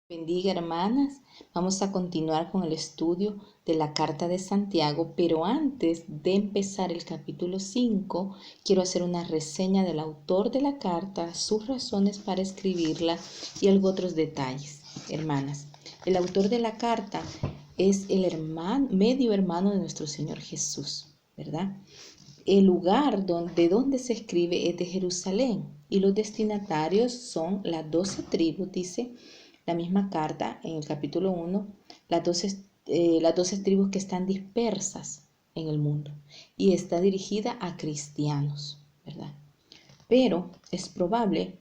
Bendiga, hermanas. Vamos a continuar con el estudio de la carta de Santiago, pero antes de empezar el capítulo 5, quiero hacer una reseña del autor de la carta, sus razones para escribirla y algunos otros detalles. Hermanas, el autor de la carta es el medio hermano de nuestro Señor Jesús, ¿verdad? El lugar de donde se escribe es de Jerusalén y los destinatarios son las 12 tribus, dice la misma carta en el capítulo 1, las 12 tribus que están dispersas en el mundo, y está dirigida a cristianos, ¿verdad? Pero es probable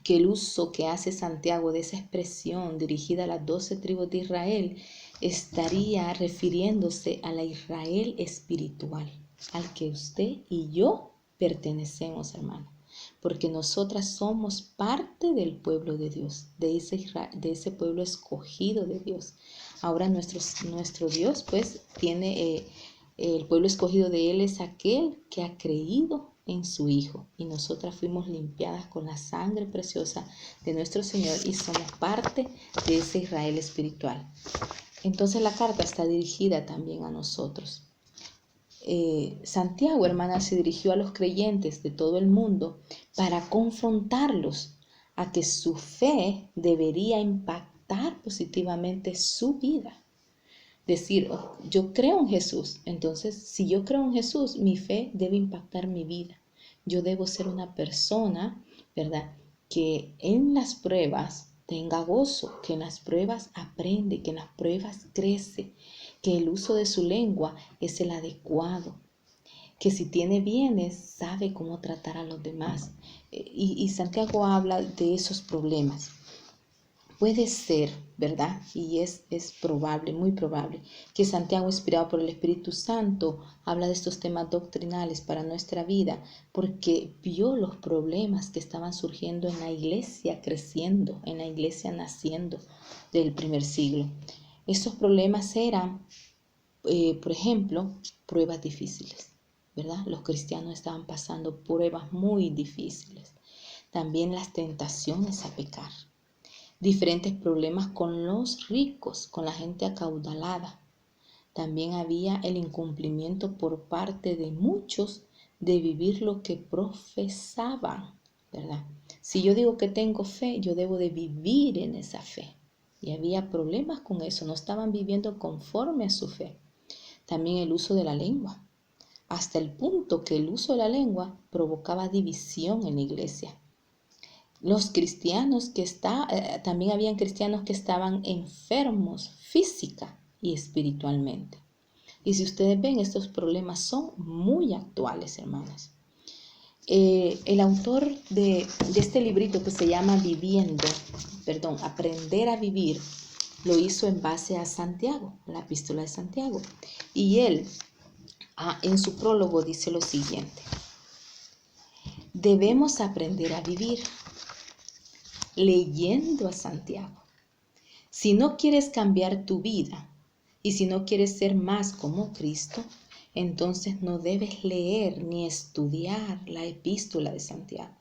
que el uso que hace Santiago de esa expresión dirigida a las 12 tribus de Israel estaría refiriéndose a la Israel espiritual, al que usted y yo pertenecemos, hermano, porque nosotras somos parte del pueblo de Dios, de ese pueblo escogido de Dios. Ahora nuestro Dios pues tiene, el pueblo escogido de Él es aquel que ha creído en su Hijo, y nosotras fuimos limpiadas con la sangre preciosa de nuestro Señor y somos parte de ese Israel espiritual. Entonces la carta está dirigida también a nosotros. Santiago, hermana, se dirigió a los creyentes de todo el mundo para confrontarlos a que su fe debería impactar positivamente su vida. Decir, yo creo en Jesús, entonces si yo creo en Jesús, mi fe debe impactar mi vida. Yo debo ser una persona, ¿verdad?, que en las pruebas tenga gozo, que en las pruebas aprende, que en las pruebas crece, que el uso de su lengua es el adecuado, que si tiene bienes sabe cómo tratar a los demás. Y Santiago habla de esos problemas. Puede ser, ¿verdad? Y es probable, muy probable, que Santiago, inspirado por el Espíritu Santo, habla de estos temas doctrinales para nuestra vida, porque vio los problemas que estaban surgiendo en la iglesia creciendo, en la iglesia naciendo del primer siglo. Estos problemas eran, por ejemplo, pruebas difíciles, ¿verdad? Los cristianos estaban pasando pruebas muy difíciles. También las tentaciones a pecar. Diferentes problemas con los ricos, con la gente acaudalada. También había el incumplimiento por parte de muchos de vivir lo que profesaban, ¿verdad? Si yo digo que tengo fe, yo debo de vivir en esa fe. Y había problemas con eso, no estaban viviendo conforme a su fe. También el uso de la lengua, hasta el punto que el uso de la lengua provocaba división en la iglesia. Los cristianos también habían cristianos que estaban enfermos física y espiritualmente. Y si ustedes ven, estos problemas son muy actuales, hermanas. El autor de este librito que se llama Aprender a Vivir, lo hizo en base a Santiago, la epístola de Santiago. Y él, en su prólogo, dice lo siguiente: debemos aprender a vivir leyendo a Santiago. Si no quieres cambiar tu vida y si no quieres ser más como Cristo, entonces no debes leer ni estudiar la epístola de Santiago.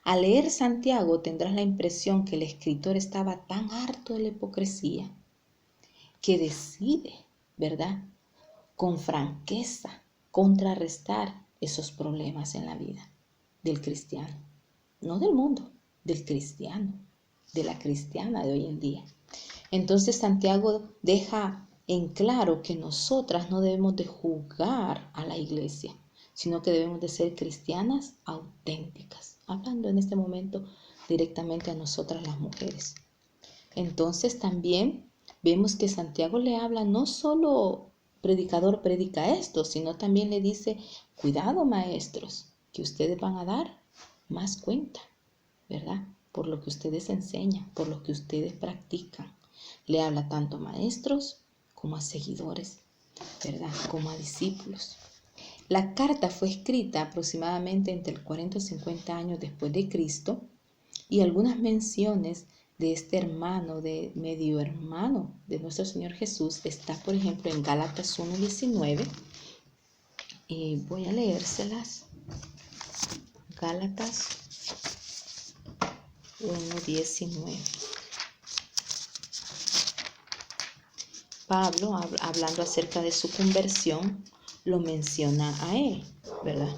Al leer Santiago tendrás la impresión que el escritor estaba tan harto de la hipocresía que decide, ¿verdad?, con franqueza contrarrestar esos problemas en la vida del cristiano, no del mundo, del cristiano, de la cristiana de hoy en día. Entonces Santiago deja en claro que nosotras no debemos de juzgar a la iglesia, sino que debemos de ser cristianas auténticas, hablando en este momento directamente a nosotras las mujeres. Entonces también vemos que Santiago le habla, no solo predicador predica esto, sino también le dice, cuidado maestros, que ustedes van a dar más cuenta, ¿verdad?, por lo que ustedes enseñan, por lo que ustedes practican. Le habla tanto a maestros como a seguidores, ¿verdad?, como a discípulos. La carta fue escrita aproximadamente entre el 40 y 50 años después de Cristo, y algunas menciones de este hermano, de medio hermano de nuestro Señor Jesús, está por ejemplo en Gálatas 1:19, y voy a leérselas. Gálatas 1:19. Pablo, hablando acerca de su conversión, lo menciona a él, ¿verdad?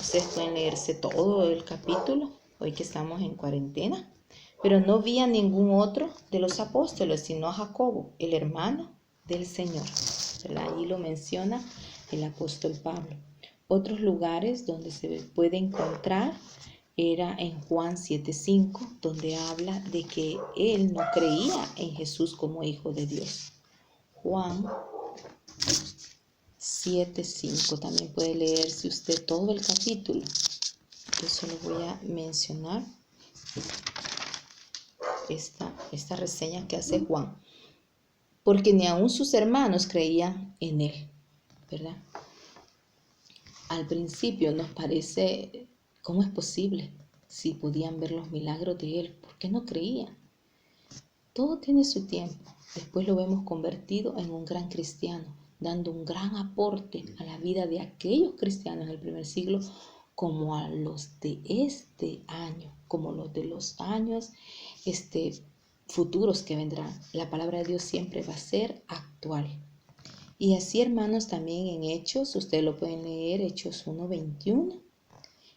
Ustedes pueden leerse todo el capítulo, hoy que estamos en cuarentena, pero no vi a ningún otro de los apóstoles, sino a Jacobo, el hermano del Señor, ¿verdad? Allí lo menciona el apóstol Pablo. Otros lugares donde se puede encontrar era en Juan 7:5, donde habla de que él no creía en Jesús como hijo de Dios. Juan 7:5, también puede leerse usted todo el capítulo. Yo solo voy a mencionar esta reseña que hace Juan, porque ni aun sus hermanos creían en él, ¿verdad? Al principio nos parece, ¿cómo es posible? Si podían ver los milagros de él, ¿por qué no creían? Todo tiene su tiempo. Después lo vemos convertido en un gran cristiano, dando un gran aporte a la vida de aquellos cristianos del primer siglo, como a los de este año, como los de los años futuros que vendrán. La palabra de Dios siempre va a ser actual. Y así, hermanos, también en Hechos, ustedes lo pueden leer, Hechos 1:21.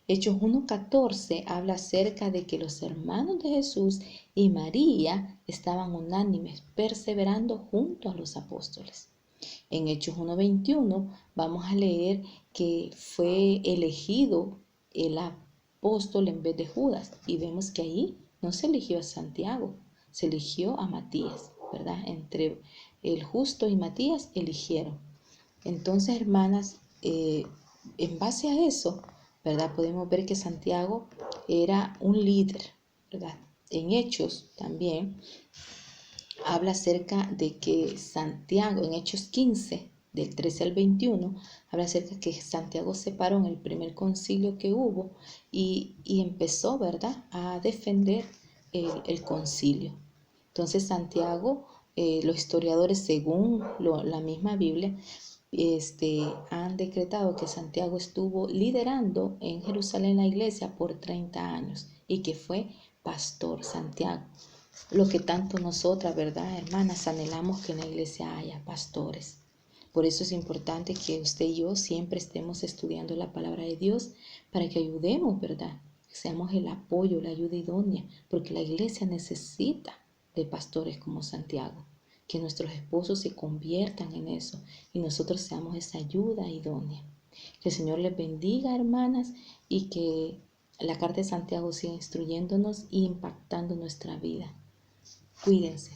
Hechos 1:14 habla acerca de que los hermanos de Jesús y María estaban unánimes, perseverando junto a los apóstoles. En Hechos 1:21 vamos a leer que fue elegido el apóstol en vez de Judas, y vemos que ahí no se eligió a Santiago, se eligió a Matías, ¿verdad? Entre el justo y Matías eligieron. Entonces, hermanas, en base a eso, ¿verdad? Podemos ver que Santiago era un líder, ¿verdad? En Hechos también habla acerca de que Santiago, en Hechos 15, del 13 al 21, habla acerca de que Santiago se paró en el primer concilio que hubo y empezó, ¿verdad?, a defender el concilio. Entonces Santiago, los historiadores, según la misma Biblia, han decretado que Santiago estuvo liderando en Jerusalén la iglesia por 30 años y que fue pastor Santiago. Lo que tanto nosotras, ¿verdad, hermanas? Anhelamos que en la iglesia haya pastores. Por eso es importante que usted y yo siempre estemos estudiando la palabra de Dios para que ayudemos, ¿verdad? Que seamos el apoyo, la ayuda idónea, porque la iglesia necesita de pastores como Santiago. Que nuestros esposos se conviertan en eso y nosotros seamos esa ayuda idónea. Que el Señor les bendiga, hermanas, y que la carta de Santiago siga instruyéndonos e impactando nuestra vida. Cuídense.